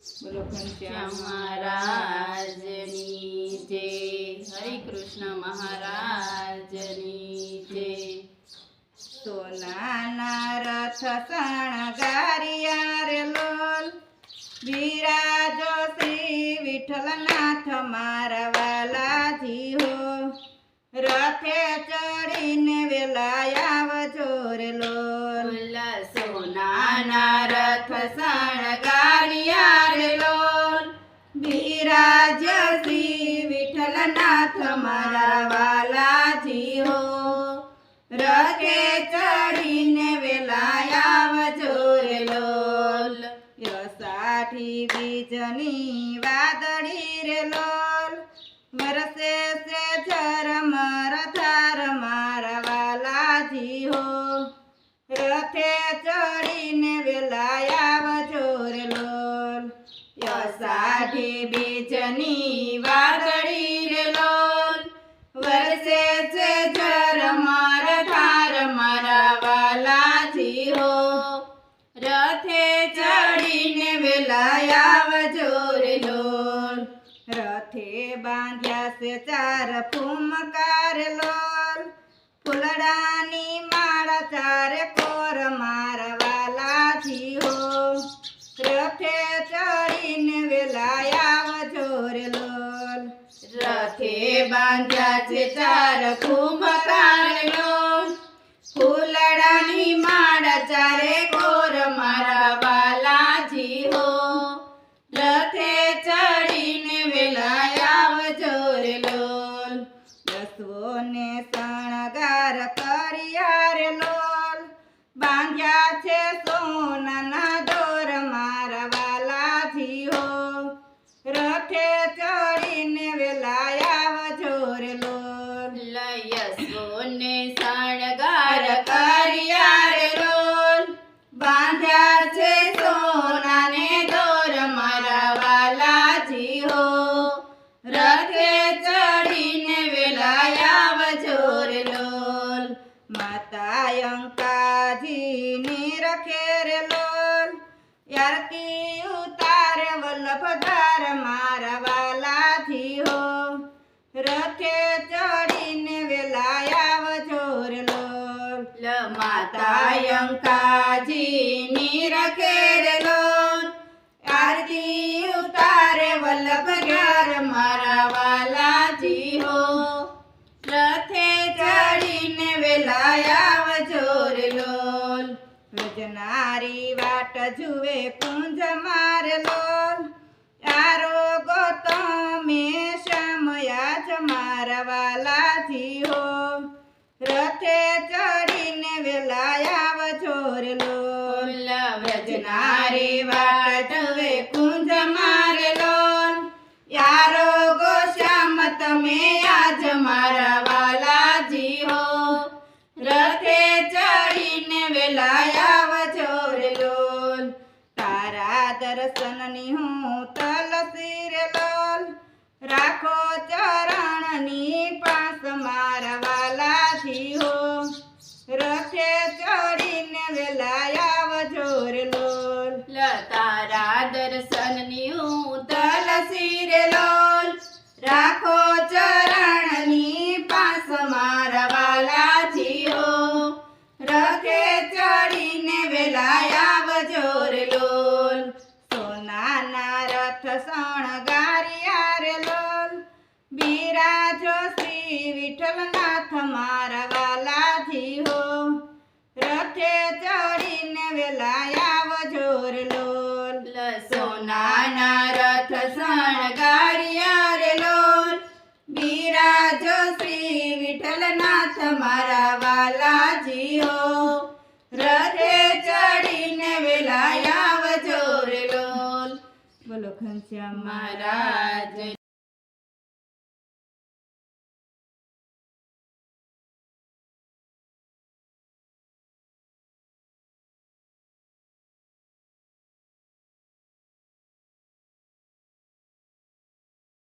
બોલો ઘનશ્યામ મહારાજની જય. હરે કૃષ્ણ મહારાજની જય. સોનાના રથ શણગારિયા રે લોલ, બિરાજો શ્રી વિઠ્ઠલનાથ મારા વાલાજી હો. રથે ચડીને વેલા આવજો રે લોલ. બોલા સોનાના રથ શણગારિયા રે લોલ, બિરાજો શ્રી વિઠ્ઠલનાથ મારા વાલાજી હો. રથે ચડીને વેલા આવજો રે લોલ. યસાઠી બીજની વાદળી રે લોલ, વરસે છે ઝરમર ધાર મારા વાલાજી હો. રથે ચડીને વેલા આવજો રે લોલ. યસાઠી બીજની વાદળી રે લોલ, વરસે છે ઝરમર ધાર મારા વાલાજી હો. રથે ચડીને વેલા આવજો રે લોલ. રથે બાંધ્યા છે ચાર ફૂમકાર લોલ, ફૂલડાની માળા ચારે કોર મારા વાલાજી હો. રથે ચડીને વેલા આવજો રે લોલ. રથે બાંધ્યા છે ચાર ફૂમકાર લોલ, ફૂલડાની માળા ચારે કોર મારા વાલાજી હો. રથે ચડીને વેલા આવજો રે લોલ. દસવોને શણગાર કર્યા રે લોલ, બાંધ્યા છે સોનાના દોર મારા વાલાજી હો. રથે ચડીને વેલા આવજો રે લોલ. લયસોને શણગાર કર્યા રે લોલ, બાંધ્યા છે સોનાને દોર મારા વાલાજી હો. રથે ચડીને વેલા આવજો રે લોલ. માતા અંકાજીની રખે રે લોલ, આરતી ઉતારે વલ્લભધાર મારા વાલાજી હો. રથે ચડીને વેલા આવજો રે લોલ. માતા અંકાજીની રખે રે લોલ, આરતી ઉતારે વલ્લભધાર મારા વાલાજી હો. રથે ચડીને વેલા આવજો રે લોલ. વ્રજનારી વાટ જુએ કુંજ મારે લોલ, આરોગો તમે શ્યામયા જ મારા વાલાજી હો. રથે ચડીને વેલા આવજો રે લોલ. વ્રજનારી વાટ જુએ કુંજ મારે લોલ, યારો ગોશ્યામ તમે આજ મારા વાલાજી હો. રથે ચડીને વેલા આવજો રે લોલ. તારા દર્શનની હું તલસી રે લોલ, રાખો ચરણની પાસ મારા વાલાજી હો. રથે ચડીને વેલા આવજો રે લોલ. તારા દર્શનની હું તલસી રે લોલ, રાખો ચરણની પાસ મારા વાલાજી હો. રથે ચડીને વેલા આવજો રે લોલ. સોનાના રથ શણગારિયા રે લોલ, બિરાજો શ્રી વિઠ્ઠલનાથ મારા વાલાજી હો. રથે ચડીને વેલા આવજો રે લોલ. સોનાના રથ શણગારિયા રે લોલ, બિરાજો શ્રી વિઠ્ઠલનાથ મારા વાલાજી હો. રથે ચડીને વેલા આવજો રે લોલ. બોલો ઘનશ્યામ મહારાજ.